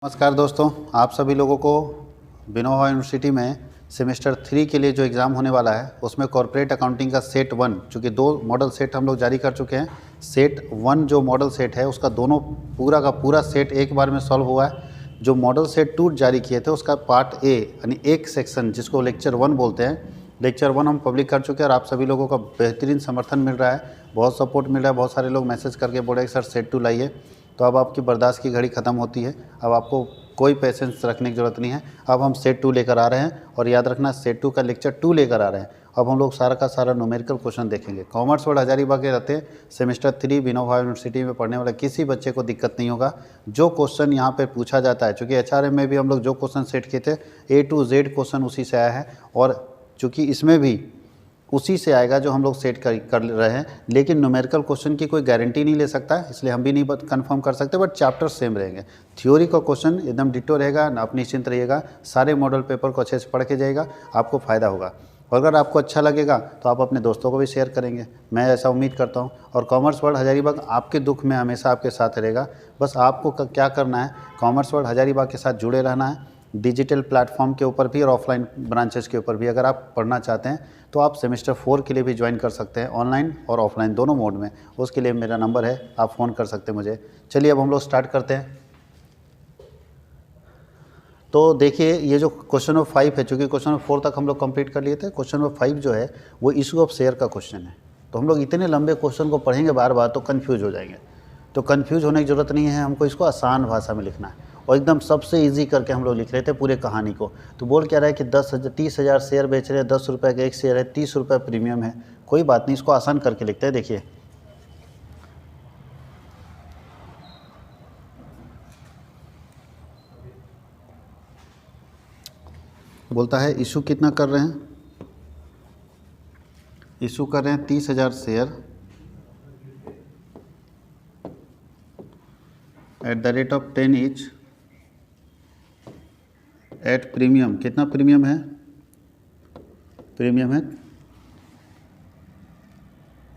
नमस्कार दोस्तों, आप सभी लोगों को विनोबा यूनिवर्सिटी में सेमेस्टर 3 के लिए जो एग्ज़ाम होने वाला है उसमें कॉर्पोरेट अकाउंटिंग का सेट 1, चूँकि 2 मॉडल सेट हम लोग जारी कर चुके हैं। सेट 1 जो मॉडल सेट है उसका दोनों पूरा का पूरा सेट एक बार में सॉल्व हुआ है। जो मॉडल सेट 2 जारी किए थे उसका पार्ट ए यानी एक सेक्शन जिसको लेक्चर 1 बोलते हैं, लेक्चर 1 हम पब्लिक कर चुके हैं और आप सभी लोगों का बेहतरीन समर्थन मिल रहा है, बहुत सपोर्ट मिल रहा है। बहुत सारे लोग मैसेज करके बोल रहे हैं सर सेट 2 लाइए। तो अब आपकी बर्दाश्त की घड़ी ख़त्म होती है, अब आपको कोई पेशेंस रखने की ज़रूरत नहीं है। अब हम सेट 2 लेकर आ रहे हैं और याद रखना सेट 2 का लेक्चर 2 लेकर आ रहे हैं। अब हम लोग सारा का सारा न्यूमेरिकल क्वेश्चन देखेंगे। कॉमर्स वर्ल्ड हजारीबाग के रहते सेमेस्टर 3 विनोबा यूनिवर्सिटी में पढ़ने वाले किसी बच्चे को दिक्कत नहीं होगा। जो क्वेश्चन यहाँ पे पूछा जाता है, चूँकि HRM में भी हम लोग जो क्वेश्चन सेट किए थे A to Z क्वेश्चन उसी से आया है और चूँकि इसमें भी उसी से आएगा जो हम लोग सेट कर रहे हैं। लेकिन न्यूमेरिकल क्वेश्चन की कोई गारंटी नहीं ले सकता है, इसलिए हम भी नहीं कंफर्म कर सकते, बट चैप्टर सेम रहेंगे। थ्योरी का क्वेश्चन एकदम डिटो रहेगा, आप निश्चिंत रहिएगा। सारे मॉडल पेपर को अच्छे से पढ़ के जाइएगा, आपको फ़ायदा होगा। और अगर आपको अच्छा लगेगा तो आप अपने दोस्तों को भी शेयर करेंगे, मैं ऐसा उम्मीद करता हूँ। और कॉमर्स वर्ल्ड हजारीबाग आपके दुख में हमेशा आपके साथ रहेगा। बस आपको क्या करना है, कॉमर्स वर्ल्ड हजारीबाग के साथ जुड़े रहना है। डिजिटल प्लेटफॉर्म के ऊपर भी और ऑफलाइन ब्रांचेस के ऊपर भी अगर आप पढ़ना चाहते हैं तो आप सेमेस्टर 4 के लिए भी ज्वाइन कर सकते हैं, ऑनलाइन और ऑफलाइन दोनों मोड में। उसके लिए मेरा नंबर है, आप फ़ोन कर सकते हैं मुझे। चलिए अब हम लोग स्टार्ट करते हैं। तो देखिए ये जो क्वेश्चन नंबर 5 है, चूँकि क्वेश्चन नंबर 4 तक हम लोग कंप्लीट कर लिए थे, क्वेश्चन नंबर 5 जो है वो इशू ऑफ शेयर का क्वेश्चन है। तो हम लोग इतने लंबे क्वेश्चन को पढ़ेंगे बार बार तो कन्फ्यूज हो जाएंगे। तो कन्फ्यूज होने की ज़रूरत नहीं है, हमको इसको आसान भाषा में लिखना है और एकदम सबसे इजी करके हम लोग लिख रहे थे पूरे कहानी को। तो बोल क्या रहा है कि 30,000 शेयर बेच रहे हैं, 10 रुपये का एक शेयर है, 30 रुपये प्रीमियम है। कोई बात नहीं, इसको आसान करके लिखते हैं। देखिए बोलता है इशू कितना कर रहे हैं, इशू कर रहे हैं 30,000 share at the rate of 10 each at premium. कितना प्रीमियम है, प्रीमियम है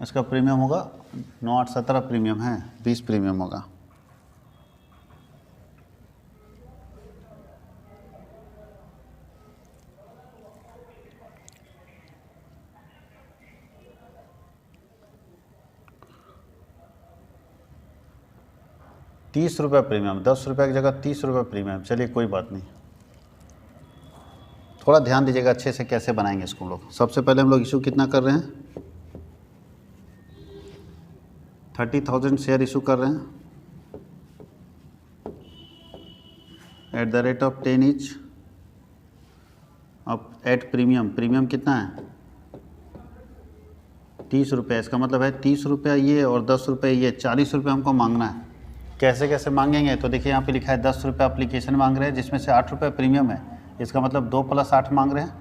इसका प्रीमियम होगा 9,817 प्रीमियम है, 20 प्रीमियम होगा। ₹30 प्रीमियम, 10 रुपये की जगह 30 रुपये प्रीमियम। चलिए कोई बात नहीं, थोड़ा ध्यान दीजिएगा अच्छे से कैसे बनाएंगे इसको हम लोग। सबसे पहले हम लोग इशू कितना कर रहे हैं, 30,000 शेयर इशू कर रहे हैं at the rate of 10 each अब एट प्रीमियम। प्रीमियम कितना है, 30 रुपये। इसका मतलब है 30 रुपये ये और 10 रुपये ये, 40 रुपये हमको मांगना है। कैसे कैसे मांगेंगे, तो देखिए यहाँ पे लिखा है 10 रुपये एप्लीकेशन मांग रहे हैं जिसमें से 8 रुपये प्रीमियम है। इसका मतलब 2 + 8 मांग रहे हैं।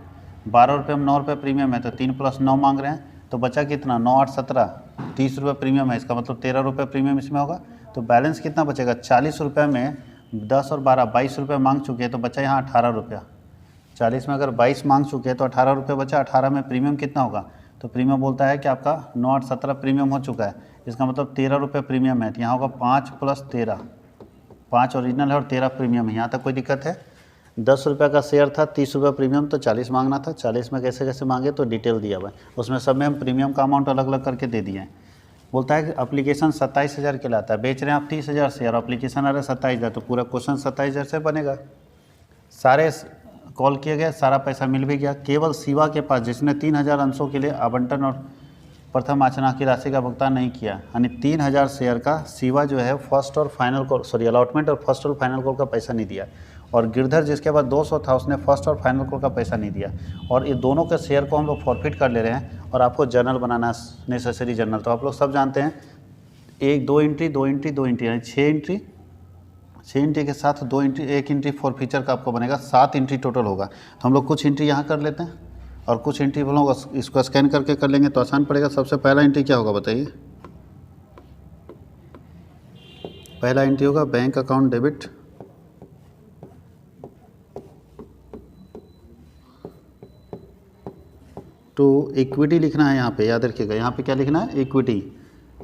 12 रुपये में 9 रुपये प्रीमियम है तो 3 + 9 मांग रहे हैं। तो बचा कितना, 9, 8, 17, 30 रुपये प्रीमियम है। इसका मतलब 13 रुपये प्रीमियम इसमें होगा। तो बैलेंस कितना बचेगा, 40 रुपये में 10 और 12, 22 रुपये मांग चुके हैं तो बचा यहाँ 18 रुपया। 40 में अगर 22 मांग चुके हैं तो 18 रुपये बचा। 18 में प्रीमियम कितना होगा, तो प्रीमियम बोलता है कि आपका 9, 8, 17 प्रीमियम हो चुका है। इसका मतलब 13 रुपये प्रीमियम है। तो यहाँ होगा 5 + 13, 5 ओरिजिनल है और 13 प्रीमियम है। यहाँ तक कोई दिक्कत है। 10 रुपये का शेयर था, 30 रुपये प्रीमियम, तो 40 मांगना था। 40 में कैसे कैसे मांगे तो डिटेल दिया हुआ है उसमें, सब में हम प्रीमियम का अमाउंट अलग अलग करके दे दिए हैं। बोलता है कि एप्लीकेशन 27,000 के लाता है, बेच रहे हैं आप 30,000 शेयर, एप्लीकेशन आ रहा है 27,000, तो पूरा क्वेश्चन 27,000 से बनेगा। सारे कॉल किए गए, सारा पैसा मिल भी गया। केवल शिवा के पास जिसने 3,000 अंशों के लिए आवंटन और प्रथम आचना की राशि का भुगतान नहीं किया, यानी 3,000 शेयर का शिवा जो है फर्स्ट और फाइनल कॉल, सॉरी अलॉटमेंट और फर्स्ट और फाइनल कॉल का पैसा नहीं दिया। और गिरधर जिसके पास 200 था उसने फर्स्ट और फाइनल कॉल का पैसा नहीं दिया। और ये दोनों के शेयर को हम लोग फॉरफिट कर ले रहे हैं और आपको जर्नल बनाना नेसेसरी जर्नल। तो आप लोग सब जानते हैं 1, 2 एंट्री, 2 एंट्री, 2 एंट्री, यानी 6 एंट्री, 6 एंट्री के साथ 2 एंट्री, 1 एंट्री फॉर फीचर का आपको बनेगा, 7 एंट्री टोटल होगा। तो हम लोग कुछ एंट्री यहाँ कर लेते हैं और कुछ एंट्री हम लोग इसको स्कैन करके कर लेंगे तो आसान पड़ेगा। सबसे पहला एंट्री क्या होगा बताइए, पहला एंट्री होगा bank account debit to equity लिखना है। यहाँ पे याद रखिएगा, यहाँ पे क्या लिखना है, इक्विटी,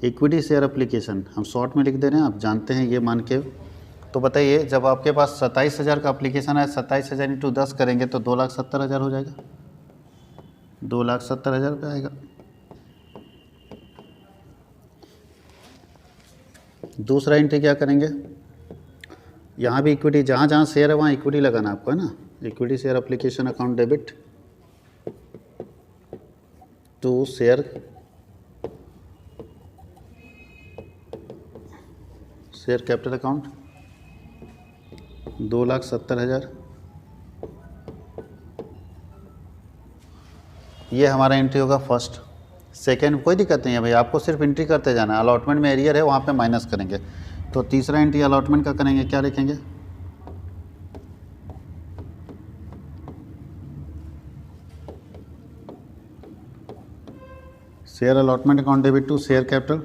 इक्विटी शेयर एप्लीकेशन। हम शॉर्ट में लिख दे रहे हैं, आप जानते हैं ये मान के। तो बताइए जब आपके पास 27,000 का एप्लीकेशन है, 27,000 इंटू 10 करेंगे तो 2,70,000 हो जाएगा, 2,70,000 रुपये आएगा। दूसरा एंट्री क्या करेंगे, यहाँ भी इक्विटी, जहाँ जहाँ शेयर है वहाँ इक्विटी लगाना आपको, है ना। Equity share application account debit to share capital account 2,70,000, ये हमारा एंट्री होगा फर्स्ट। सेकेंड कोई दिक्कत नहीं है भाई, आपको सिर्फ एंट्री करते जाना है। अलॉटमेंट में एरियर है वहाँ पे माइनस करेंगे। तो तीसरा एंट्री अलॉटमेंट का करेंगे, क्या लिखेंगे, share allotment account debit to share capital,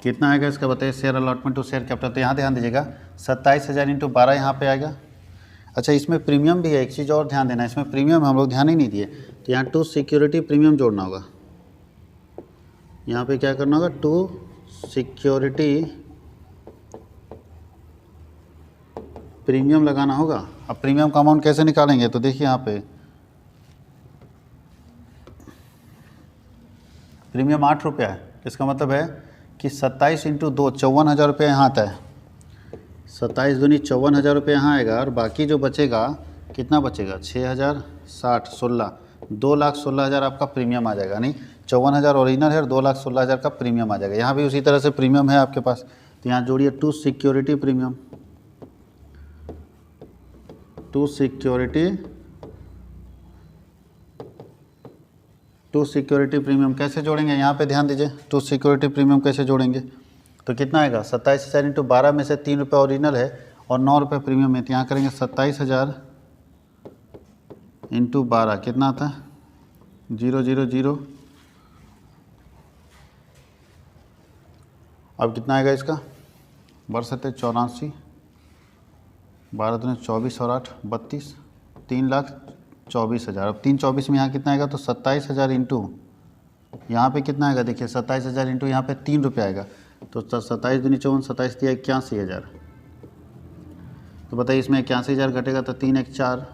कितना आएगा इसका बताइए, share allotment to share capital. तो यहाँ ध्यान दीजिएगा 27,000 इंटू 12 यहाँ पे आएगा। अच्छा इसमें प्रीमियम भी है, एक चीज़ और ध्यान देना, इसमें प्रीमियम हम लोग ध्यान ही नहीं दिए, तो यहाँ टू सिक्योरिटी प्रीमियम जोड़ना होगा। यहाँ पे क्या करना होगा, टू सिक्योरिटी प्रीमियम लगाना होगा। अब प्रीमियम का अमाउंट कैसे निकालेंगे, तो देखिए यहाँ पे प्रीमियम 8 रुपया है, इसका मतलब है कि 27 इंटू 2 54,000 रुपये यहाँ आता है, 27 दूनी 54,000 रुपये यहाँ आएगा, और बाकी जो बचेगा कितना बचेगा, 6,000 60 16 2,16,000 आपका प्रीमियम आ जाएगा। नहीं 54,000 ओरिजिनल है और 2,16,000 का प्रीमियम आ जाएगा। यहाँ भी उसी तरह से प्रीमियम है आपके पास, तो यहाँ जोड़िए to security premium, to security premium कैसे जोड़ेंगे, यहाँ पे ध्यान दीजिए, टू सिक्योरिटी प्रीमियम कैसे जोड़ेंगे, तो कितना आएगा, 27,000 इंटू 12 में से 3 रुपये ओरिजिनल है और 9 रुपये प्रीमियम है, तो यहाँ करेंगे 27,000 इंटू 12 कितना आता है, 000। अब कितना आएगा इसका, बढ़ सकते 84, 12 दूनी 24 और 8 32, 3,24,000। अब 3,24 में यहाँ कितना आएगा, तो 27,000 इंटू यहाँ पे कितना आएगा, देखिए 27,000 इंटू यहाँ पे 3 रुपये आएगा, तो 27 दूनी 54 27 दिया 81,000। तो बताइए इसमें 81,000 घटेगा तो 3 1 4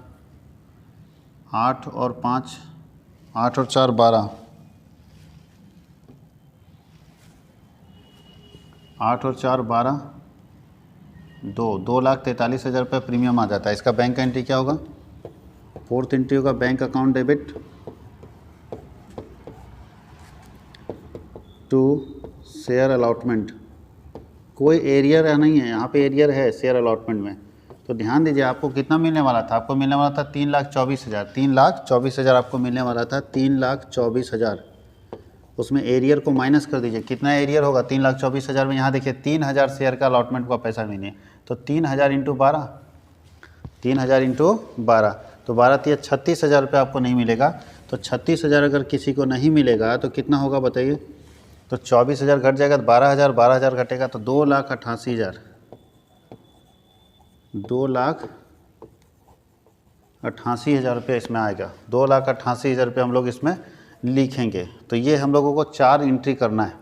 8 और 5 8 और 4 12 8 और 4 12 2,43,000 रुपये प्रीमियम आ जाता है। इसका बैंक का एंट्री क्या होगा, फोर्थ एंट्री होगा bank account debit to share allotment. कोई एरियर नहीं है यहाँ पे, एरियर है शेयर अलॉटमेंट में, तो ध्यान दीजिए आपको कितना मिलने वाला था, आपको मिलने वाला था 3,24,000, 3,24,000 आपको मिलने वाला था, 3,24,000। उसमें एरियर को माइनस कर दीजिए, कितना एरियर होगा 3,24,000 में, यहाँ देखिए 3,000 शेयर का अलॉटमेंट का पैसा मिले, तो 3,000 इंटू 12, 3,000 इंटू 12, तो 12 3 36,000 रुपये आपको नहीं मिलेगा। तो 36,000 अगर किसी को नहीं मिलेगा तो कितना होगा बताइए, तो 24,000 घट जाएगा, तो 12,000 12,000 घटेगा तो 2,88,000, 2,88,000 रुपये इसमें आएगा, 2,88,000 रुपये हम लोग इसमें लिखेंगे। तो ये हम लोगों को 4 एंट्री करना है।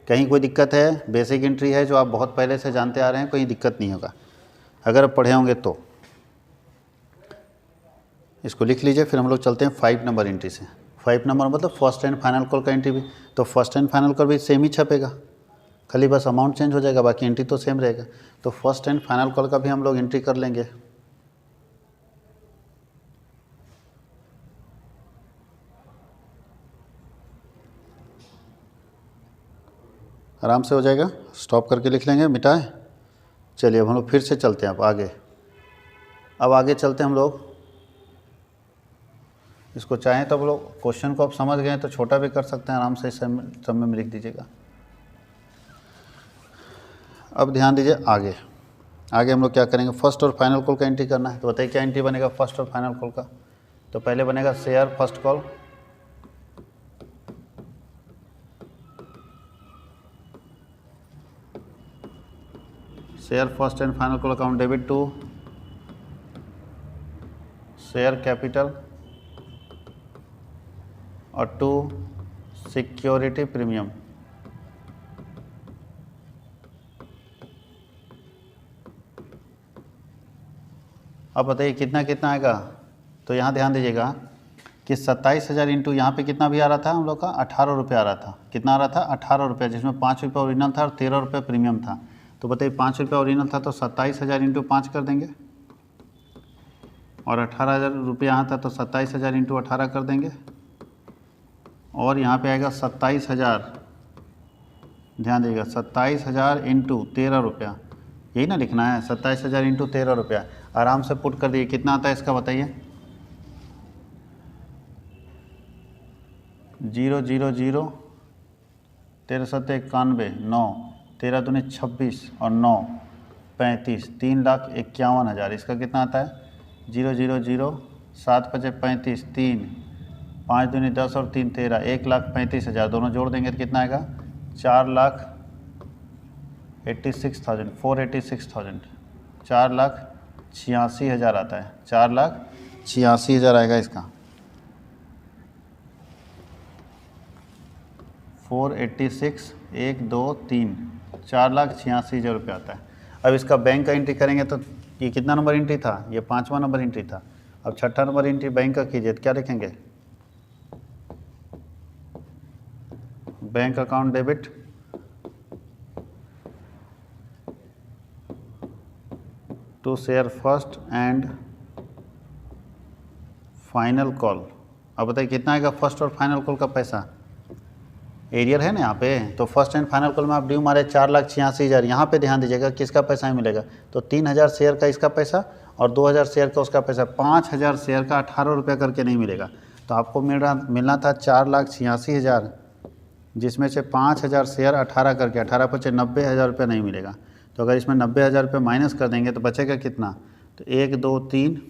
कहीं कोई दिक्कत है, बेसिक एंट्री है जो आप बहुत पहले से जानते आ रहे हैं, कोई दिक्कत नहीं होगा अगर आप पढ़े होंगे तो। इसको लिख लीजिए, फिर हम लोग चलते हैं 5 नंबर एंट्री से। 5 नंबर मतलब फर्स्ट एंड फाइनल कॉल का एंट्री भी, तो फर्स्ट एंड फाइनल कॉल भी सेम ही छपेगा, खाली बस अमाउंट चेंज हो जाएगा, बाकी एंट्री तो सेम रहेगा। तो फर्स्ट एंड फाइनल कॉल का भी हम लोग एंट्री कर लेंगे। आराम से हो जाएगा, स्टॉप करके लिख लेंगे, मिटाए। चलिए अब हम लोग फिर से चलते हैं अब आगे। अब आगे चलते हैं हम लोग, इसको चाहें तो आप लोग क्वेश्चन को आप समझ गए तो छोटा भी कर सकते हैं, आराम से सब में लिख दीजिएगा। अब ध्यान दीजिए आगे हम लोग क्या करेंगे, फर्स्ट और फाइनल कॉल का एंट्री करना है। तो बताइए क्या एंट्री बनेगा फर्स्ट और फाइनल कॉल का, तो पहले बनेगा share first call, share first and final call account debit to share capital और टू सिक्योरिटी प्रीमियम। अब बताइए कितना कितना आएगा। तो यहाँ ध्यान दीजिएगा कि 27,000 इंटू यहाँ पे कितना भी आ रहा था हम लोग का 18 रुपये आ रहा था। कितना आ रहा था 18 रुपये, जिसमें 5 रुपये ओरिजिनल था और 13 रुपये प्रीमियम था। तो बताइए 5 रुपये ओरिजिनल था तो 27,000 इंटू 5 कर देंगे, और 18,000 रुपये यहाँ था तो 27,000 इंटू 18 कर देंगे, और यहाँ पे आएगा 27,000। ध्यान दीजिएगा 27,000 इंटू 13 रुपया, यही ना लिखना है, 27,000 इंटू 13 रुपया। आराम से पुट कर दिए, कितना आता है इसका बताइए। 0 0 0 13 7 91 9 13 दूनी 26 और 9 35 3,51,000। इसका कितना आता है 0 0 0 7 5 35 3 5 दूनी 10 और 3 13 1,35,000। दोनों जोड़ देंगे तो कितना आएगा 4,86,000 486,000 4,86,000 आता है। 4,86,000 आएगा इसका। 486 1 2 3 4,86,000 रुपये आता है। अब इसका बैंक का एंट्री करेंगे तो ये कितना नंबर एंट्री था, ये 5वां नंबर एंट्री था। अब 6ठा नंबर एंट्री बैंक का कीजिए तो क्या लिखेंगे, bank account debit to share first and final call. अब बताइए कितना आएगा फर्स्ट और फाइनल कॉल का पैसा। एरियर है ना यहाँ पे, तो फर्स्ट एंड फाइनल कॉल में आप ड्यू मारे 4,86,000। यहाँ पे ध्यान दीजिएगा किसका पैसा ही मिलेगा, तो 3,000 शेयर का इसका पैसा और 2,000 शेयर का उसका पैसा। 5,000 शेयर का 18 रुपये करके नहीं मिलेगा, तो आपको मिलना था 4,86,000, जिसमें से 5,000 शेयर 18 करके 18 पचे 90,000 रुपये नहीं मिलेगा। तो अगर इसमें 90,000 रुपये माइनस कर देंगे तो बचेगा कितना, तो 1 2 3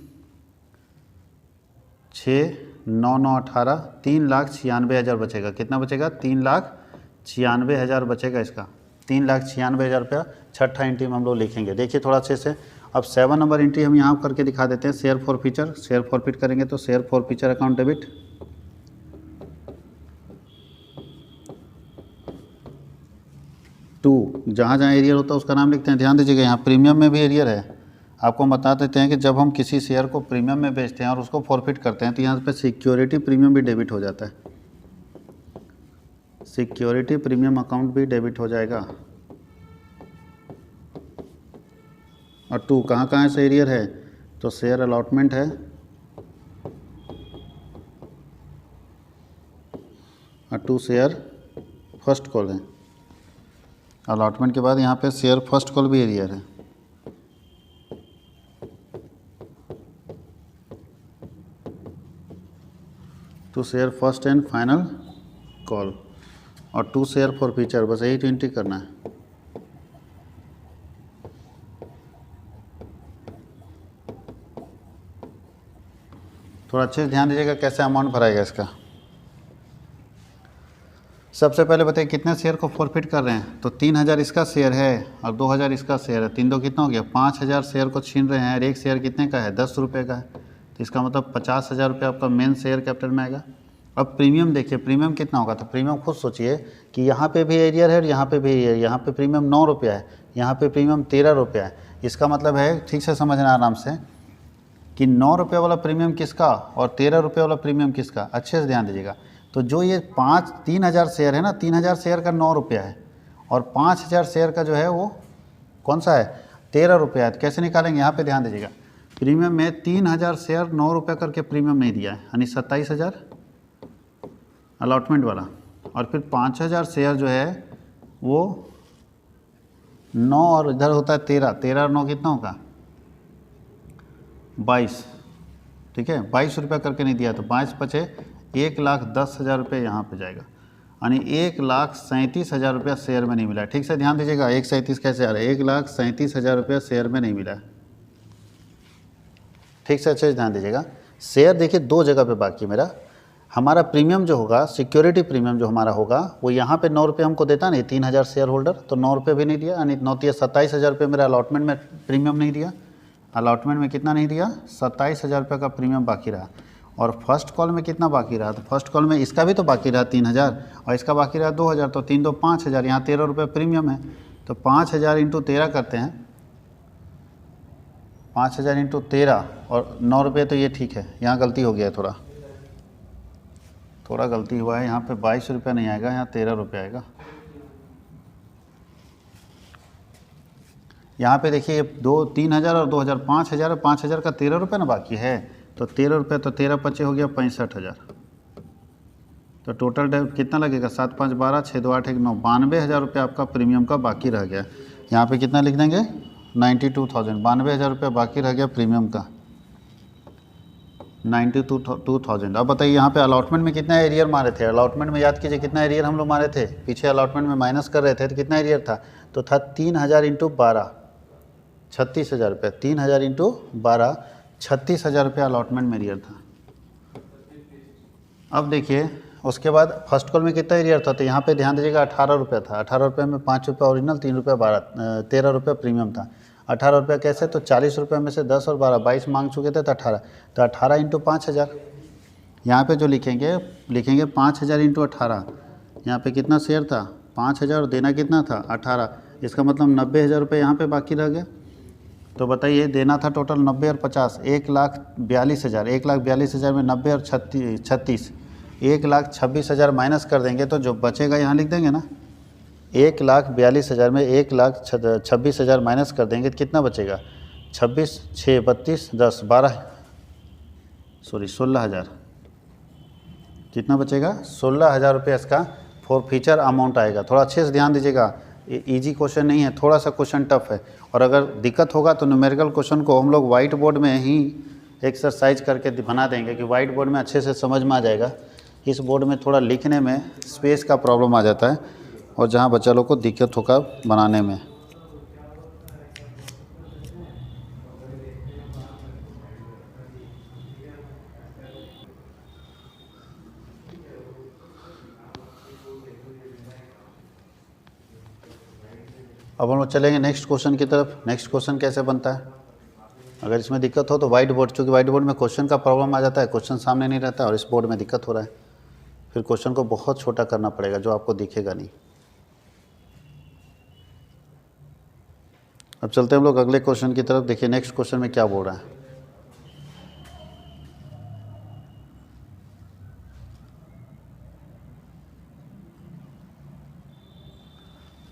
6 9 9 18 3,96,000 बचेगा। कितना बचेगा 3,96,000 बचेगा इसका। 3,96,000 रुपया 6ठा एंट्री में हम लोग लिखेंगे। देखिए थोड़ा अच्छे से। अब 7 नंबर एंट्री हम यहाँ करके दिखा देते हैं। शेयर फॉरफीचर, शेयर फॉरफिट करेंगे तो share forfeiture account debit to, जहाँ जहाँ एरियर होता है उसका नाम लिखते हैं। ध्यान दीजिएगा यहाँ प्रीमियम में भी एरियर है। आपको बता देते हैं कि जब हम किसी शेयर को प्रीमियम में बेचते हैं और उसको फॉरफिट करते हैं तो यहाँ पे सिक्योरिटी प्रीमियम भी डेबिट हो जाता है। सिक्योरिटी प्रीमियम अकाउंट भी डेबिट हो जाएगा। और टू कहाँ कहाँ से एरियर है, तो शेयर अलॉटमेंट है और टू शेयर फर्स्ट कॉल है। अलॉटमेंट के बाद यहाँ पे शेयर फर्स्ट कॉल भी एरियर है। To share first and final call और टू शेयर फॉर फीचर, बस यही 20 करना है। थोड़ा अच्छे से ध्यान दीजिएगा कैसे अमाउंट भराएगा इसका। सबसे पहले बताइए कितने शेयर को फॉरफिट कर रहे हैं, तो 3,000 इसका शेयर है और 2,000 इसका शेयर है। 3 2 कितना हो गया, 5,000 शेयर को छीन रहे हैं और एक शेयर कितने का है 10 रुपये का है। तो इसका मतलब 50,000 रुपये आपका मेन शेयर कैपिटल में आएगा। अब प्रीमियम देखिए, प्रीमियम कितना होगा, तो प्रीमियम खुद सोचिए कि यहाँ पे भी एरियर है और यहाँ पे भी एरियर। यहाँ पे प्रीमियम 9 रुपया है, यहाँ पे प्रीमियम 13 रुपया है। इसका मतलब है, ठीक से समझना आराम से, कि 9 रुपये वाला प्रीमियम किसका और 13 रुपये वाला प्रीमियम किसका। अच्छे से ध्यान दीजिएगा। तो जो ये 3,000 शेयर है ना, 3,000 शेयर का 9 रुपया है और 5,000 शेयर का जो है वो कौन सा है 13 रुपया है। तो कैसे निकालेंगे, यहाँ पे ध्यान दीजिएगा। प्रीमियम में 3,000 शेयर 9 रुपये करके प्रीमियम नहीं दिया है, यानी 27,000 अलॉटमेंट वाला, और फिर 5,000 शेयर जो है वो 9 और इधर होता है 13, 13 और 9 कितना होगा 22, ठीक है। 22 रुपये करके नहीं दिया, तो 22 बचे 1,10,000 रुपये यहाँ पे जाएगा, यानी 1,37,000 रुपया शेयर में नहीं मिला है। ठीक से ध्यान दीजिएगा। 137 कैसे आ रहा है, 1,37,000 रुपया शेयर में नहीं मिला है। ठीक से अच्छे से ध्यान दीजिएगा। शेयर देखिए 2 जगह पे बाकी मेरा, हमारा प्रीमियम जो होगा, सिक्योरिटी प्रीमियम जो हमारा होगा, वो यहाँ पे 9 रुपये हमको देता नहीं, 3,000 शेयर होल्डर, तो 9 रुपये भी नहीं दिया, यानी 9 3 27,000 रुपये मेरा अलॉटमेंट में प्रीमियम नहीं दिया। अलॉटमेंट में कितना नहीं दिया, 27,000 रुपये का प्रीमियम बाकी रहा। और फर्स्ट कॉल में कितना बाकी रहा, तो फर्स्ट कॉल में इसका भी तो बाकी रहा 3000 और इसका बाकी रहा 2000, तो 3 2 5000, यहाँ 13 रुपये प्रीमियम है, तो 5000 इंटू 13 करते हैं, 5000 इंटू 13 और 9 रुपये, तो ये ठीक है। यहाँ गलती हो गया है, थोड़ा गलती हुआ है, यहाँ पे 22 रुपये नहीं आएगा, यहाँ 13 रुपये आएगा। यहाँ पे देखिए 3000 और 2000, 5000 और 5000 का 13 रुपये ना बाकी है, तो 13 रुपये, तो 13 पचे हो गया 65,000, तो टोटल कितना लगेगा, 7 5 12, 6 2 8 1 9, 92,000 रुपये आपका प्रीमियम का बाकी रह गया। यहाँ पे कितना लिख देंगे, 92,000, 92,000 रुपये बाकी रह गया प्रीमियम का, 92,000। अब बताइए यहाँ पे अलॉटमेंट में कितना एरियर मारे थे, अलॉटमेंट में याद कीजिए कितना एरियर हम लोग मारे थे, पीछे अलॉटमेंट में माइनस कर रहे थे तो कितना एरियर था, तो था 3000 इंटू 12, 36,000 रुपये, 3000 इंटू 12, 36,000 रुपये अलॉटमेंट में एरियर था। अब देखिए उसके बाद फर्स्ट कॉल में कितना एरियर था, तो यहाँ पे ध्यान दीजिएगा 18 रुपये था, 18 रुपये में 5 रुपये ओरिजिनल, 3 रुपये 13 रुपये प्रीमियम था। 18 रुपये कैसे, तो 40 रुपये में से 10 और 12, 22 मांग चुके थे, तो 18, तो 18 इंटू 5000, यहाँ पे जो लिखेंगे 5000 इंटू 18, यहाँ पे कितना शेयर था 5000 और देना कितना था 18, इसका मतलब 90,000 रुपये यहाँ पे बाकी रह गया। तो बताइए देना था टोटल 90 और 50, 1,42,000, 1,42,000 में 90 और 36, 1,26,000 माइनस कर देंगे, तो जो बचेगा यहाँ लिख देंगे ना, 1,42,000 में 1,26,000 माइनस कर देंगे तो कितना बचेगा, 26 6 32 10 12 16,000, कितना बचेगा 16,000 रुपये इसका फॉर फ्यूचर अमाउंट आएगा। थोड़ा अच्छे से ध्यान दीजिएगा, इजी क्वेश्चन नहीं है, थोड़ा सा क्वेश्चन टफ है, और अगर दिक्कत होगा तो न्यूमेरिकल क्वेश्चन को हम लोग वाइट बोर्ड में ही एक्सरसाइज करके बना देंगे कि वाइट बोर्ड में अच्छे से समझ में आ जाएगा। इस बोर्ड में थोड़ा लिखने में स्पेस का प्रॉब्लम आ जाता है और जहाँ बच्चा लोग को दिक्कत होगा बनाने में। अब हम लोग चलेंगे नेक्स्ट क्वेश्चन की तरफ। नेक्स्ट क्वेश्चन कैसे बनता है, अगर इसमें दिक्कत हो तो वाइट बोर्ड, चूँकि वाइट बोर्ड में क्वेश्चन का प्रॉब्लम आ जाता है, क्वेश्चन सामने नहीं रहता है, और इस बोर्ड में दिक्कत हो रहा है, फिर क्वेश्चन को बहुत छोटा करना पड़ेगा जो आपको दिखेगा नहीं। अब चलते हैं हम लोग अगले क्वेश्चन की तरफ। देखिए नेक्स्ट क्वेश्चन में क्या बोल रहा है।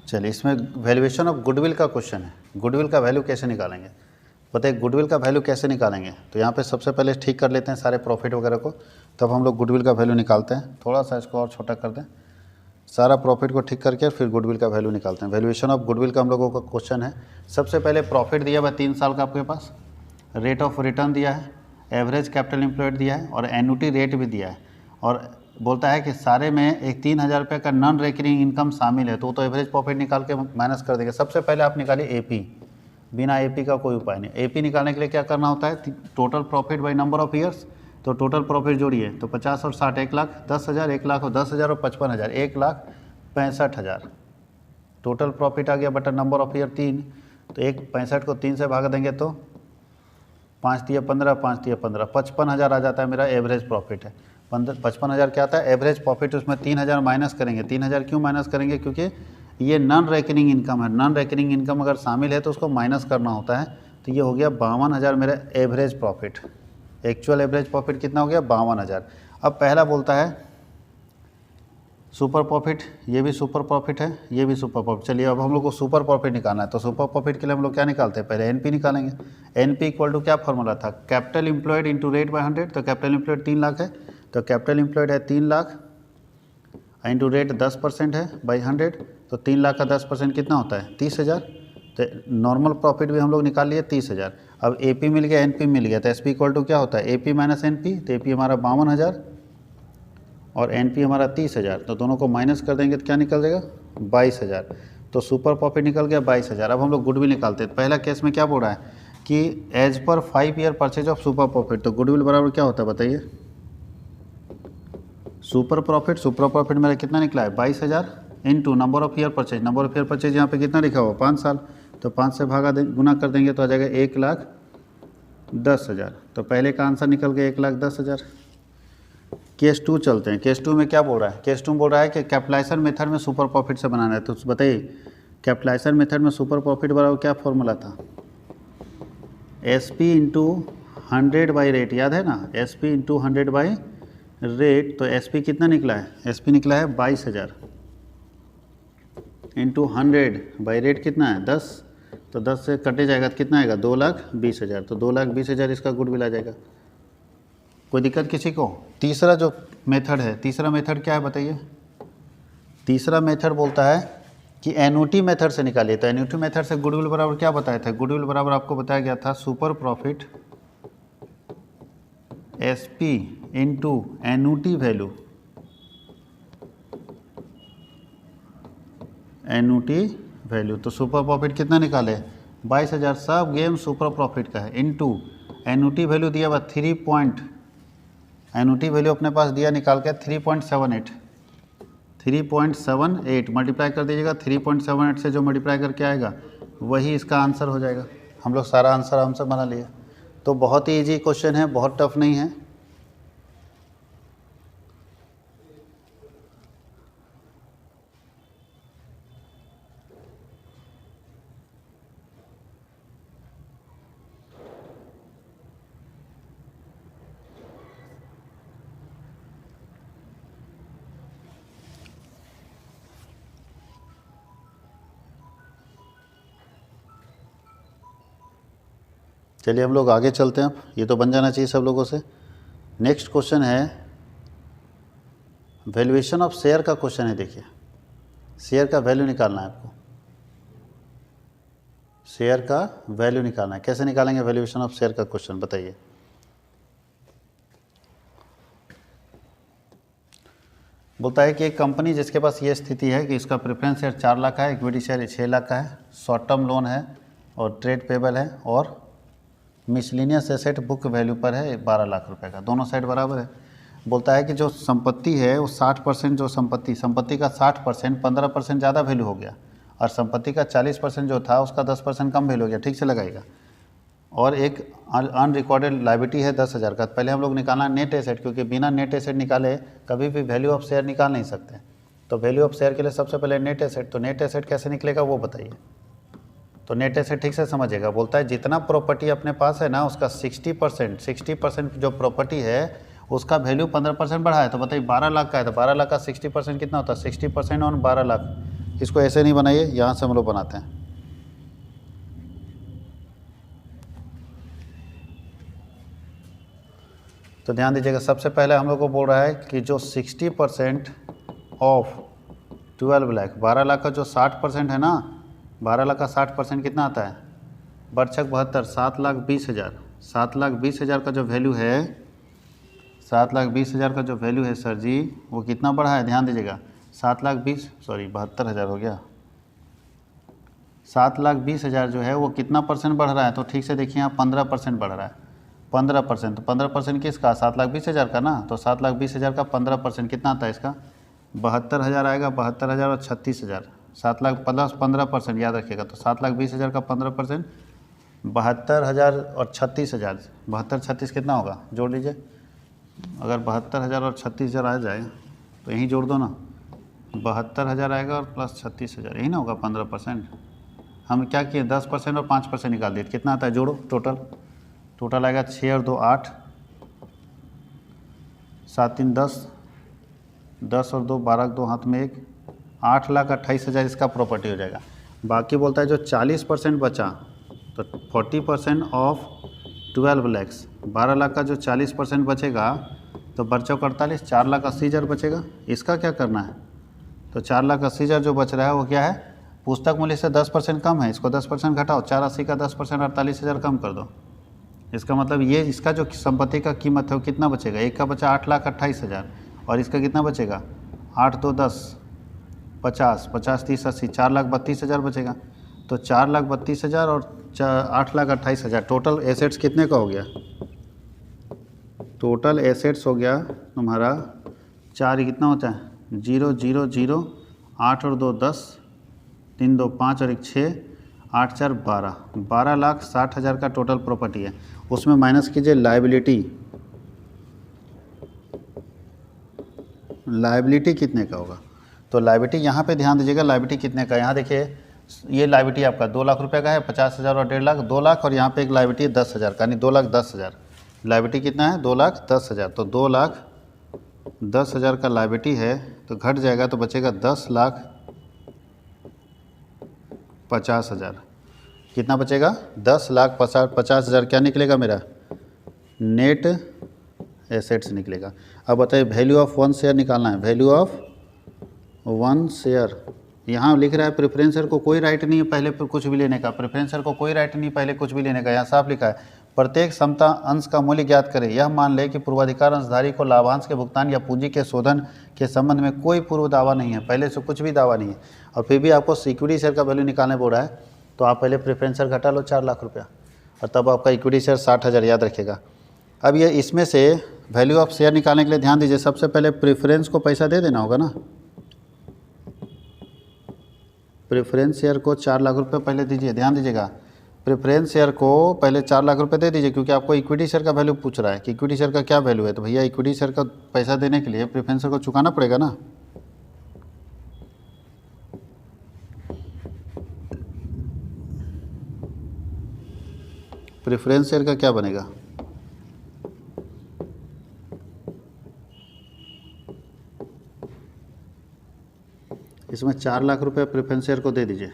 चलिए इसमें वैल्यूएशन ऑफ गुडविल का क्वेश्चन है। गुडविल का वैल्यू कैसे निकालेंगे, बताइए गुडविल का वैल्यू कैसे निकालेंगे। तो यहाँ पे सबसे पहले ठीक कर लेते हैं सारे प्रॉफिट वगैरह को, तब हम लोग गुडविल का वैल्यू निकालते हैं। थोड़ा सा इसको और छोटा कर दें, सारा प्रॉफिट को ठीक करके फिर गुडविल का वैल्यू निकालते हैं। वैल्यूएशन ऑफ गुडविल का हम लोगों का क्वेश्चन है। सबसे पहले प्रॉफिट दिया हुआ 3 साल का आपके पास, रेट ऑफ रिटर्न दिया है, एवरेज कैपिटल एम्प्लॉयड दिया है और एन्युटी रेट भी दिया है, और बोलता है कि सारे में एक 3,000 रुपये का नॉन रिकरिंग इनकम शामिल है, तो एवरेज प्रॉफिट निकाल के माइनस कर देंगे। सबसे पहले आप निकालिए एपी, बिना एपी का कोई उपाय नहीं। एपी निकालने के लिए क्या करना होता है, total profit by number of years, तो टोटल प्रॉफिट जोड़िए, तो 50 और 60, 1,10,000, 1,00,000 और 10,000 और 55,000, 1,65,000 टोटल प्रॉफिट आ गया बटा नंबर ऑफ ईयर 3, तो 65 को 3 से भाग देंगे तो 5 तिया 15, 5 तिया 15, 55,000 आ जाता है मेरा एवरेज प्रॉफिट है। 55,000 क्या आता है एवरेज प्रॉफिट, उसमें 3,000 माइनस करेंगे। 3,000 क्यों माइनस करेंगे, क्योंकि ये नॉन रिकरिंग इनकम है। नॉन रिकरिंग इनकम अगर शामिल है तो उसको माइनस करना होता है, तो ये हो गया 52,000 मेरा average profit. Actual average profit कितना हो गया 52,000। अब पहला बोलता है सुपर प्रॉफिट, ये भी सुपर प्रॉफिट है, ये भी सुपर प्रॉफिट। चलिए अब हम लोग को सुपर प्रॉफिट निकालना है, तो सुपर प्रॉफिट के लिए हम लोग क्या निकालते हैं, पहले एनपी निकालेंगे। एनपी इक्वल टू क्या फॉर्मूला था, capital employed into rate by 100, तो कैपिटल एम्प्लॉयड 3 लाख है, तो कैपिटल एम्प्लॉयड है 3 लाख इंटू रेट 10% है बाई 100, तो 3 लाख का 10% कितना होता है 30,000। तो नॉर्मल प्रॉफिट भी हम लोग निकाल लिए 30,000। अब एपी मिल गया, एनपी मिल गया, तो एसपी इक्वल टू क्या होता है एपी माइनस एनपी, तो एपी हमारा 52,000 और एनपी हमारा 30,000, तो दोनों को माइनस कर देंगे तो क्या निकल जाएगा 22,000। तो सुपर प्रॉफिट निकल गया 22,000। अब हम लोग गुडविल निकालते हैं। पहला केस में क्या बोल रहा है कि as per 5 year purchase of super profit, तो गुडविल बराबर क्या होता है बताइए, सुपर प्रॉफिट मेरा कितना निकला है 22,000 into number of year purchase. Number of year purchase यहाँ पे कितना लिखा हुआ 5 साल, तो 5 से गुना कर देंगे तो आ जाएगा 1,10,000। तो पहले का आंसर निकल गया 1,10,000। केस 2 चलते हैं। केस 2 में क्या बोल रहा है? केस 2 में बोल रहा है कि कैपिटलाइजेशन मेथड में सुपर प्रॉफिट से बनाना है। तो बताइए कैपिटलाइजेशन मेथड में सुपर प्रॉफिट बराबर क्या फॉर्मूला था? SP इंटू 100 बाई रेट, याद है ना? SP into 100 by rate. तो SP कितना निकला है? SP निकला है 22,000 इंटू 100 बाई रेट कितना है? 10। तो 10 से कटे जाएगा तो कितना आएगा? 2,20,000। तो 2,20,000 इसका गुडविल आ जाएगा। कोई दिक्कत किसी को? तीसरा जो मेथड है, तीसरा मेथड क्या है बताइए? तीसरा मेथड बोलता है कि एन्युटी मेथड से निकालिए। तो एन्युटी मेथड से गुडविल बराबर क्या बताया था? गुडविल बराबर आपको बताया गया था super profit SP into annuity value, annuity value. तो सुपर प्रॉफिट कितना निकाले? 22,000। सब गेम सुपर प्रॉफिट का है। इनटू एन्युटी वैल्यू दिया हुआ 3 एन्युटी वैल्यू अपने पास दिया निकाल के 3.78 मल्टीप्लाई कर दीजिएगा। 3.78 से जो मल्टीप्लाई करके आएगा वही इसका आंसर हो जाएगा। हम लोग सारा आंसर हमसे बना लिए। तो बहुत ही ईजी क्वेश्चन है, बहुत टफ नहीं है। चलिए हम लोग आगे चलते हैं। अब ये तो बन जाना चाहिए सब लोगों से। नेक्स्ट क्वेश्चन है वैल्यूएशन ऑफ शेयर का क्वेश्चन है। देखिए शेयर का वैल्यू निकालना है आपको। शेयर का वैल्यू निकालना है। कैसे निकालेंगे वैल्यूएशन ऑफ शेयर का क्वेश्चन बताइए? बोलता है कि एक कंपनी जिसके पास ये स्थिति है कि इसका प्रेफरेंस शेयर 4 लाख है, इक्विटी शेयर 6 लाख का है, शॉर्ट टर्म लोन है और ट्रेड पेबल है और मिसलिनियस एसेट बुक वैल्यू पर है 12 लाख रुपए का। दोनों साइड बराबर है। बोलता है कि जो संपत्ति है वो 60% जो संपत्ति का 60% 15% ज़्यादा वैल्यू हो गया और संपत्ति का 40% जो था उसका 10% कम वैल्यू हो गया। ठीक से लगाएगा। और एक अनरिकॉर्डेड लायबिलिटी है 10,000 का। पहले हम लोग निकालना नेट एसेट, क्योंकि बिना नेट एसेट निकाले कभी भी वैल्यू ऑफ शेयर निकाल नहीं सकते। तो वैल्यू ऑफ शेयर के लिए सबसे पहले नेट एसेट। तो नेट एसेट कैसे निकलेगा वो बताइए? तो नेट एसेट ठीक से समझिएगा। बोलता है जितना प्रॉपर्टी अपने पास है ना उसका 60% जो प्रॉपर्टी है उसका वैल्यू 15% बढ़ा है। तो बताइए 12 लाख का है तो 12 लाख का 60% कितना होता है? 60% ऑन 12 लाख। इसको ऐसे नहीं बनाइए, यहाँ से हम लोग बनाते हैं। तो ध्यान दीजिएगा, सबसे पहले हम लोग को बोल रहा है कि जो 60% ऑफ 12 लाख, 12 लाख का जो 60% है ना, 12 लाख का 60% कितना आता है? बरछक 72, 7,20,000। 7,20,000 का जो वैल्यू है, 7,20,000 का जो वैल्यू है सर जी वो कितना बढ़ा है? ध्यान दीजिएगा 72,000 हो गया। 7,20,000 जो है वो कितना परसेंट बढ़ रहा है? तो ठीक से देखिए यहाँ 15% बढ़ रहा है। 15%, तो 15% किसका? 7,20,000 का ना। तो 7,20,000 का 15% कितना आता है इसका? 72,000 आएगा। 72,000 और 36,000, 7 लाख प्लस 15% याद रखिएगा। तो 7,20,000 का 15% 72,000 और 36,000, 72 36 कितना होगा? जोड़ लीजिए। अगर 72,000 और 36,000 आ जाए तो यहीं जोड़ दो ना। 72,000 आएगा और प्लस 36,000, यही ना होगा 15%। हम क्या किए? 10% और 5% निकाल दिए। कितना आता है? जोड़ो। टोटल आएगा 6 और 2 8, 7 3 10, 10 और 2 12, 2 हाथ में 1, 8,28,000 इसका प्रॉपर्टी हो जाएगा। बाकी बोलता है जो 40% बचा, तो 40% ऑफ 12 लैक्स, 12 लाख का जो 40% बचेगा तो बरचौक 48, 4,80,000 बचेगा। इसका क्या करना है? तो 4,80,000 जो बच रहा है वो क्या है? पुस्तक मूल्य से 10% कम है, इसको 10% घटाओ। 480 का 10% 48,000 कम कर दो। इसका मतलब ये इसका जो संपत्ति का कीमत है वो कितना बचेगा? एक का बचा 8,28,000 और इसका कितना बचेगा? 8 2 10 50, 50 30 80, 4,32,000 बचेगा। तो 4,32,000 और 8,28,000 टोटल एसेट्स कितने का हो गया? टोटल एसेट्स हो गया तुम्हारा 4, कितना होता है? 0 0 0, 8 और 2 10, 3 2 5 और 1 6, 8 4 12, 12,60,000 का टोटल प्रॉपर्टी है। उसमें माइनस कीजिए लायबिलिटी, लायबिलिटी कितने का होगा। तो लायबिलिटी यहाँ पे ध्यान दीजिएगा, लायबिलिटी कितने का। यहाँ देखिए ये लायबिलिटी आपका 2 लाख रुपए का है, 50,000 और 1.5 लाख, 2 लाख, और यहाँ पे एक लायबिलिटी है 10,000 का, यानी 2,10,000। लायबिलिटी कितना है, 2,10,000। तो 2,10,000 का लायबिलिटी है, तो घट जाएगा तो बचेगा 10,50,000। कितना बचेगा, 10,50,000। क्या निकलेगा मेरा, नेट एसेट्स निकलेगा। अब बताइए वैल्यू ऑफ 1 शेयर निकालना है, वैल्यू ऑफ 1 शेयर। यहाँ लिख रहा है प्रेफरेंसर को कोई राइट नहीं है पहले कुछ भी लेने का, प्रेफरेंसर को कोई राइट नहीं पहले कुछ भी लेने का। यहाँ साफ लिखा है प्रत्येक समता अंश का मूल्य ज्ञात करें। यह मान ले कि पूर्वाधिकार अंशधारी को लाभांश के भुगतान या पूंजी के शोधन के संबंध में कोई पूर्व दावा नहीं है, पहले से कुछ भी दावा नहीं है, और फिर भी आपको इक्विटी शेयर का वैल्यू निकालने बोल रहा है। तो आप पहले प्रेफरेंसर घटा लो 4 लाख रुपया, और तब आपका इक्विटी शेयर 60,000, याद रखिएगा। अब ये इसमें से वैल्यू ऑफ शेयर निकालने के लिए ध्यान दीजिए, सबसे पहले प्रेफरेंस को पैसा दे देना होगा ना। प्रेफरेंस शेयर को 4 लाख रुपए पहले दीजिए, ध्यान दीजिएगा। प्रेफरेंस शेयर को पहले 4 लाख रुपए दे दीजिए, क्योंकि आपको इक्विटी शेयर का वैल्यू पूछ रहा है कि इक्विटी शेयर का क्या वैल्यू है। तो भैया इक्विटी शेयर का पैसा देने के लिए प्रेफरेंस शेयर को चुकाना पड़ेगा ना। प्रेफरेंस शेयर का क्या बनेगा, इसमें 4 लाख रुपए प्रेफरेंस शेयर को दे दीजिए,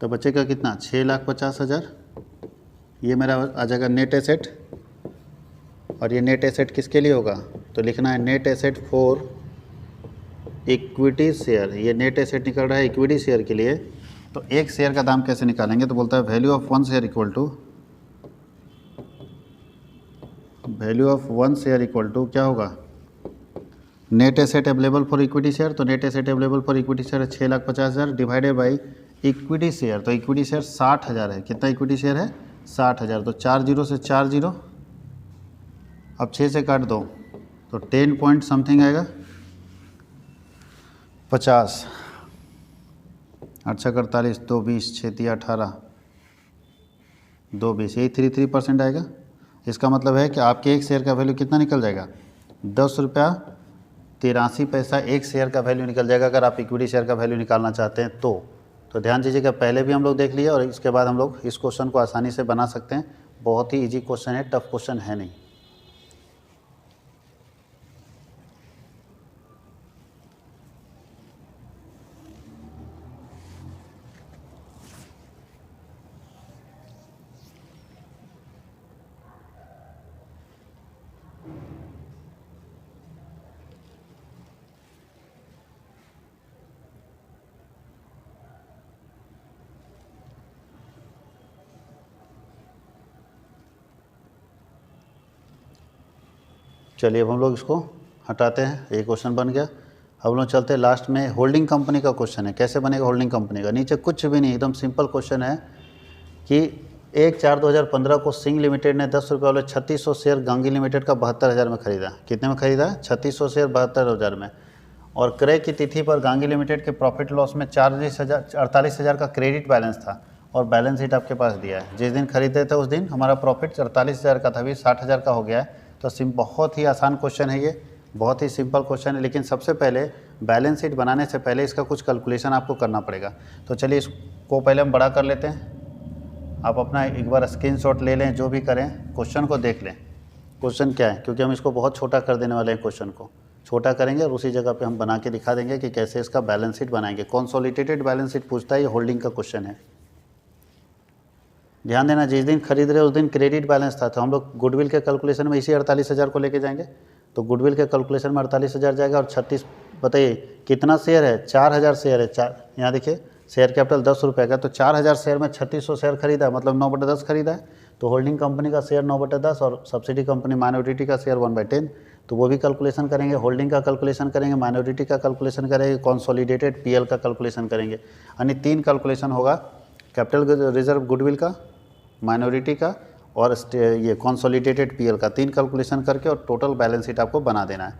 तो बचेगा कितना, 6,50,000। ये मेरा आ जाएगा नेट एसेट, और ये नेट एसेट किसके लिए होगा, तो लिखना है net asset for equity share. ये नेट एसेट निकल रहा है इक्विटी शेयर के लिए। तो एक शेयर का दाम कैसे निकालेंगे, तो बोलता है value of 1 share equal to, value of 1 share equal to क्या होगा, net asset available for equity share. तो net asset available for equity share 6,50,000 divided by equity share. तो इक्विटी शेयर 60,000 है। कितना इक्विटी शेयर है, 60,000। तो 4 जीरो से 4 zero, अब 6 से काट दो तो 10 पॉइंट समथिंग आएगा 50, 8 48, 2 20, 6 3 18, 2 20, यही 33% आएगा। इसका मतलब है कि आपके एक शेयर का वैल्यू कितना निकल जाएगा, 10 रुपया 83 पैसा एक शेयर का वैल्यू निकल जाएगा, अगर आप इक्विटी शेयर का वैल्यू निकालना चाहते हैं तो ध्यान दीजिएगा, पहले भी हम लोग देख लिए और इसके बाद हम लोग इस क्वेश्चन को आसानी से बना सकते हैं। बहुत ही इजी क्वेश्चन है, टफ क्वेश्चन है नहीं। चलिए अब हम लोग इसको हटाते हैं, ये क्वेश्चन बन गया। अब लोग चलते हैं लास्ट में, होल्डिंग कंपनी का क्वेश्चन है। कैसे बनेगा होल्डिंग कंपनी का, नीचे कुछ भी नहीं, एकदम सिंपल क्वेश्चन है कि 1/4/2015 को सिंह लिमिटेड ने 10 रुपये वाले 3600 शेयर गांगी लिमिटेड का 72,000 में खरीदा। कितने में खरीदा, 3600 शेयर 72,000 में। और क्रय की तिथि पर गांगी लिमिटेड के प्रॉफिट लॉस में 48,000 का क्रेडिट बैलेंस था, और बैलेंस शीट आपके पास दिया है। जिस दिन खरीदे थे उस दिन हमारा प्रॉफिट 48,000 का था, अभी 60,000 का हो गया है। तो बहुत ही आसान क्वेश्चन है ये, बहुत ही सिंपल क्वेश्चन है। लेकिन सबसे पहले बैलेंस शीट बनाने से पहले इसका कुछ कैलकुलेशन आपको करना पड़ेगा। तो चलिए इसको पहले हम बड़ा कर लेते हैं। आप अपना एक बार स्क्रीनशॉट ले लें, जो भी करें क्वेश्चन को देख लें क्वेश्चन क्या है, क्योंकि हम इसको बहुत छोटा कर देने वाले हैं। क्वेश्चन को छोटा करेंगे और उसी जगह पे हम बना के दिखा देंगे कि कैसे इसका बैलेंस शीट बनाएंगे। कंसोलिडेटेड बैलेंस शीट पूछता है, ये होल्डिंग का क्वेश्चन है। ध्यान देना, जिस दिन खरीद रहे उस दिन क्रेडिट बैलेंस था, तो हम लोग गुडविल के कैलकुलेशन में इसी 48,000 को लेके जाएंगे। तो गुडविल के कैलकुलेशन में 48,000 जाएगा, और 36, बताइए कितना शेयर है, 4,000 शेयर है। यहाँ देखिए शेयर कैपिटल 10 रुपये का, तो 4,000 शेयर में 3600 शेयर खरीदा है, मतलब 9/10 खरीदा है। तो होल्डिंग कंपनी का शेयर 9/10 और सब्सिडी कंपनी माइनॉरिटी का शेयर 1/10, तो वो भी कैलकुलेशन करेंगे। होल्डिंग का कैलकुलेशन करेंगे, माइनॉरिटी का कैलकुलेशन करेंगे, कंसोलिडेटेड पीएल का कैलकुलेशन करेंगे। यानी 3 कैलकुलेशन होगा, कैपिटल रिजर्व गुडविल का, माइनॉरिटी का और ये कंसोलिडेटेड पीएल का। 3 कैलकुलेशन करके और टोटल बैलेंस शीट आपको बना देना है,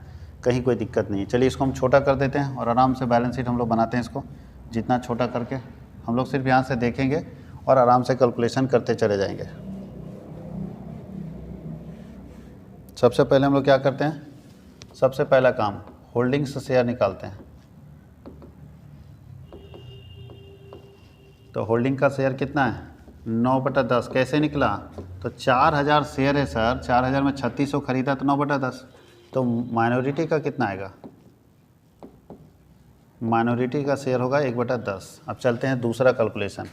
कहीं कोई दिक्कत नहीं है। चलिए इसको हम छोटा कर देते हैं और आराम से बैलेंस शीट हम लोग बनाते हैं। इसको जितना छोटा करके हम लोग सिर्फ यहाँ से देखेंगे और आराम से कैलकुलेशन करते चले जाएंगे। सबसे पहले हम लोग क्या करते हैं, सबसे पहला काम होल्डिंग्स शेयर निकालते हैं। तो होल्डिंग का शेयर कितना है 9/10। कैसे निकला? तो 4000 शेयर है सर, 4000 में 3600 खरीदा तो 9/10। तो माइनॉरिटी का कितना आएगा? माइनॉरिटी का शेयर होगा 1/10। अब चलते हैं दूसरा कैलकुलेशन।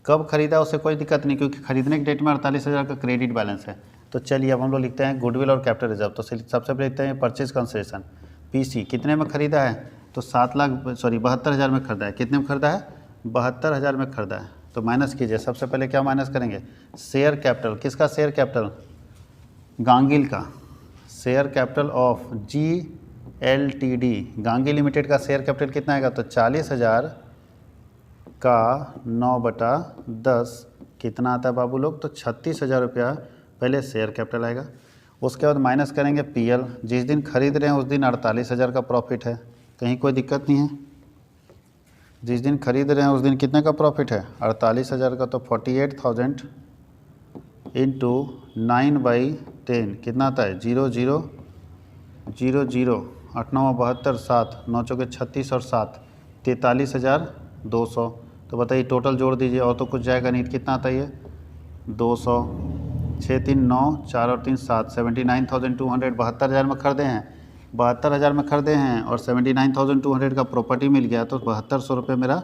कब खरीदा उससे कोई दिक्कत नहीं, क्योंकि खरीदने के डेट में 48,000 का क्रेडिट बैलेंस है। तो चलिए अब हम लोग लिखते हैं गुडविल और कैपिटल रिजर्व। तो सबसे पहले लिखते हैं परचेज कंसेशन। पीसी कितने में खरीदा है? तो 72,000 में खरीदा है। कितने में खरीदा है? 72,000 में खरीदा है। तो माइनस कीजिए। सबसे पहले क्या माइनस करेंगे? Share capital. किसका शेयर कैपिटल? गांगिल का। Share capital of GLTD, Gangi limited का शेयर कैपिटल कितना आएगा? तो 40,000 का 9/10 कितना आता है बाबू लोग? तो 36,000 रुपया पहले शेयर कैपिटल आएगा। उसके बाद माइनस करेंगे PL। जिस दिन खरीद रहे हैं उस दिन 48,000 का प्रॉफिट है, कहीं कोई दिक्कत नहीं है। जिस दिन खरीद रहे हैं उस दिन कितने का प्रॉफिट है? 48,000 का। तो 48,000 इंटू 9/10 कितना आता है? 0 0 0 0 8 9 72 7 9 चौके 36 और 7 43,200। तो बताइए टोटल जोड़ दीजिए, और तो कुछ जाएगा नहीं। कितना आता है ये? 200 6 3 9 4 और 3 7 79,200। 72,000 में खरीदे हैं, 72,000 में खरीदे हैं और 79,200 का प्रॉपर्टी मिल गया। तो 7200 रुपये मेरा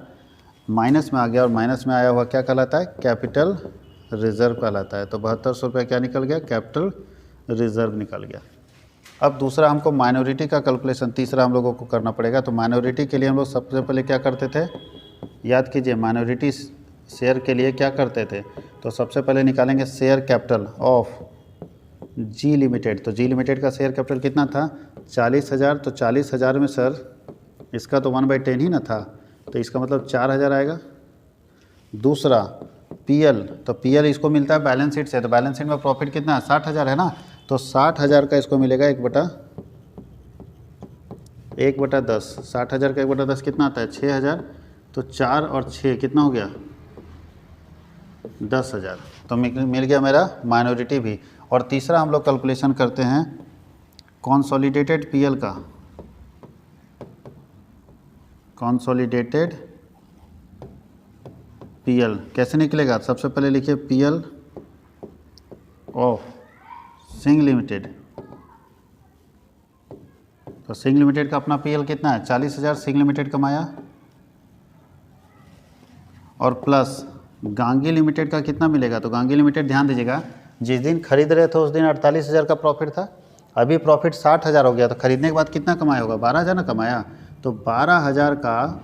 माइनस में आ गया, और माइनस में आया हुआ क्या कहलाता है? कैपिटल रिजर्व कहलाता है। तो 7200 रुपये क्या निकल गया? कैपिटल रिजर्व निकल गया। अब दूसरा हमको माइनॉरिटी का कैलकुलेशन तीसरा हम लोगों को करना पड़ेगा। तो माइनॉरिटी के लिए हम लोग सबसे पहले क्या करते थे? याद कीजिए, माइनॉरिटी शेयर के लिए क्या करते थे? तो सबसे पहले निकालेंगे share capital of G limited. तो G लिमिटेड का शेयर कैपिटल कितना था? 40,000। तो 40,000 में सर इसका तो 1/10 ही ना था, तो इसका मतलब 4,000 आएगा। दूसरा PL। तो PL इसको मिलता है बैलेंस शीट से। तो बैलेंस शीट में प्रॉफिट कितना है? 60,000 है ना। तो 60,000 का इसको मिलेगा 1/10। 60,000 का 1/10 कितना आता है? 6,000। तो 4 और 6 कितना हो गया? 10,000। तो मिल गया मेरा माइनॉरिटी भी। और तीसरा हम लोग कैलकुलेशन करते हैं कंसोलिडेटेड PL का। कंसोलिडेटेड PL कैसे निकलेगा? सबसे पहले लिखिए PL ऑफ सिंह लिमिटेड। तो सिंह लिमिटेड का अपना PL कितना है? 40,000 सिंह लिमिटेड कमाया, और प्लस गांगी लिमिटेड का कितना मिलेगा? तो गांगी लिमिटेड ध्यान दीजिएगा, जिस दिन खरीद रहे थे उस दिन 48,000 का प्रॉफिट था। अभी प्रॉफिट 60,000 हो गया। तो खरीदने के बाद कितना कमाया होगा? 12,000 ना कमाया। तो 12,000 का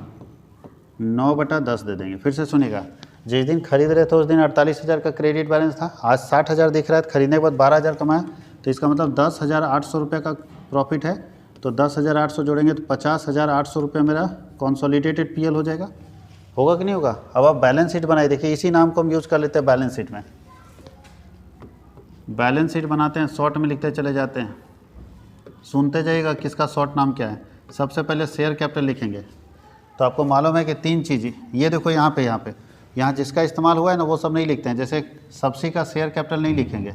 9/10 दे देंगे। फिर से सुनिएगा, जिस दिन खरीद रहे थे उस दिन 48,000 का क्रेडिट बैलेंस था। आज 60,000 दिख रहा है, खरीदने के बाद 12,000 कमाया। तो इसका मतलब 10,800 रुपये का प्रॉफिट है। तो 10,800 जोड़ेंगे तो 50,800 रुपये मेरा कंसोलिडेटेड PL हो जाएगा। होगा कि नहीं होगा? अब आप बैलेंस शीट बनाइए। देखिए इसी नाम को हम यूज़ कर लेते हैं बैलेंस शीट में। बैलेंस शीट बनाते हैं, शॉर्ट में लिखते चले जाते हैं। सुनते जाइएगा किसका शॉर्ट नाम क्या है। सबसे पहले शेयर कैपिटल लिखेंगे। तो आपको मालूम है कि 3 चीज़, ये देखो यहाँ जिसका इस्तेमाल हुआ है ना वो सब नहीं लिखते हैं। जैसे सब्सिडी का शेयर कैपिटल नहीं लिखेंगे,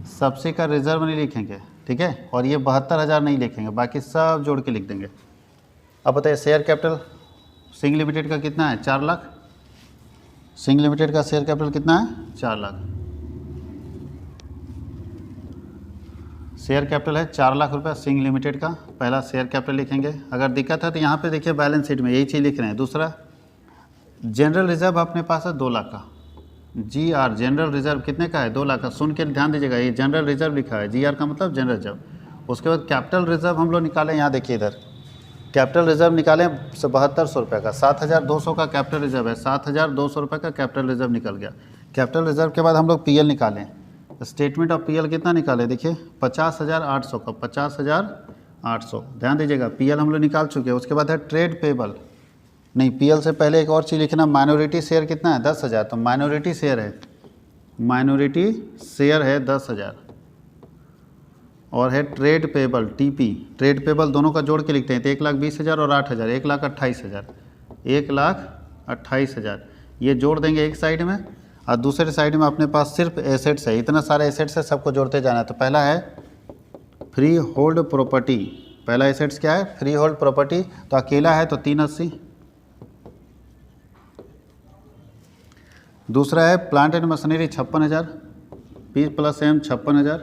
सब्सिडी का रिजर्व नहीं लिखेंगे, ठीक है, और ये 72,000 नहीं लिखेंगे, बाकी सब जोड़ के लिख देंगे। अब बताइए शेयर कैपिटल सिंह लिमिटेड का कितना है? 4 लाख। सिंह लिमिटेड का शेयर कैपिटल कितना है? 4 लाख। शेयर कैपिटल है 4 लाख रुपया सिंह लिमिटेड का। पहला शेयर कैपिटल लिखेंगे। अगर दिक्कत है तो यहाँ पे देखिए बैलेंस शीट में यही चीज़ लिख रहे हैं। दूसरा जनरल रिजर्व अपने पास है 2 लाख का। GR जनरल रिजर्व कितने का है? 2 लाख का। सुन के ध्यान दीजिएगा, ये जनरल रिजर्व लिखा है, GR का मतलब जनरल रिजर्व। उसके बाद कैपिटल रिजर्व हम लोग निकालें। यहाँ देखिए इधर कैपिटल रिजर्व निकालें 7200 रुपये का। 7,200 का कैपिटल रिजर्व है। 7,200 रुपये का कैपिटल रिजर्व निकल गया। कैपिटल रिजर्व के बाद हम लोग PL निकालें। स्टेटमेंट ऑफ PL कितना निकाले? देखिए 50,800 का। 50,800 ध्यान दीजिएगा, PL हम लोग निकाल चुके हैं। उसके बाद है ट्रेड पेबल। नहीं, PL से पहले एक और चीज़ लिखना, माइनॉरिटी शेयर कितना है? 10,000। तो माइनॉरिटी शेयर है 10,000। और है trade payable TP। Trade payable दोनों का जोड़ के लिखते हैं तो 1,20,000 और 8,000, 1,28,000। 1,28,000 ये जोड़ देंगे एक साइड में, और दूसरे साइड में अपने पास सिर्फ एसेट्स है। इतना सारे एसेट्स है, सबको जोड़ते जाना है। तो पहला है फ्री होल्ड प्रॉपर्टी। पहला एसेट्स क्या है, फ्री होल्ड प्रॉपर्टी, तो अकेला है तो 380। दूसरा है plant and machinery 56,000, P + M 56,000।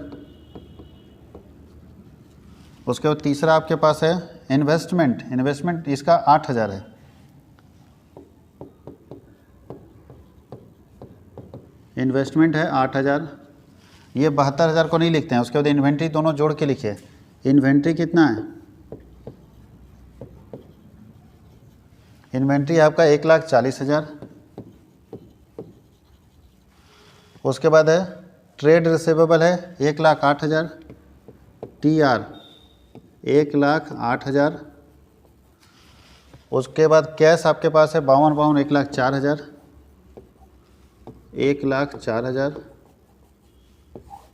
उसके बाद तीसरा आपके पास है इन्वेस्टमेंट इसका 8,000 है। इन्वेस्टमेंट है 8,000, ये 72,000 को नहीं लिखते हैं। उसके बाद इन्वेंट्री दोनों जोड़ के लिखिए। इन्वेंट्री कितना है, इन्वेंट्री आपका 1,40,000। उसके बाद है ट्रेड रिसीवेबल है 1,08,000, TR 1,08,000। उसके बाद कैश आपके पास है 52 1,04,000, 1,04,000।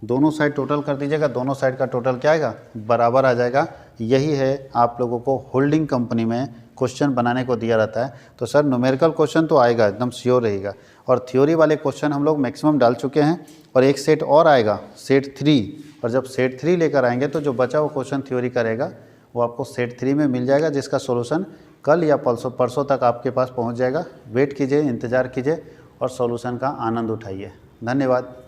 दोनों साइड टोटल कर दीजिएगा, दोनों साइड का टोटल क्या आएगा, बराबर आ जाएगा। यही है आप लोगों को होल्डिंग कंपनी में क्वेश्चन बनाने को दिया रहता है। तो सर न्यूमेरिकल क्वेश्चन तो आएगा, एकदम श्योर रहेगा। और थ्योरी वाले क्वेश्चन हम लोग मैक्सिमम डाल चुके हैं, और एक सेट और आएगा, सेट 3। और जब सेट 3 लेकर आएंगे तो जो बचा हुआ क्वेश्चन थ्योरी का रहेगा वो आपको सेट 3 में मिल जाएगा, जिसका सोल्यूशन कल या परसों तक आपके पास पहुँच जाएगा। वेट कीजिए, इंतज़ार कीजिए और सॉल्यूशन का आनंद उठाइए। धन्यवाद।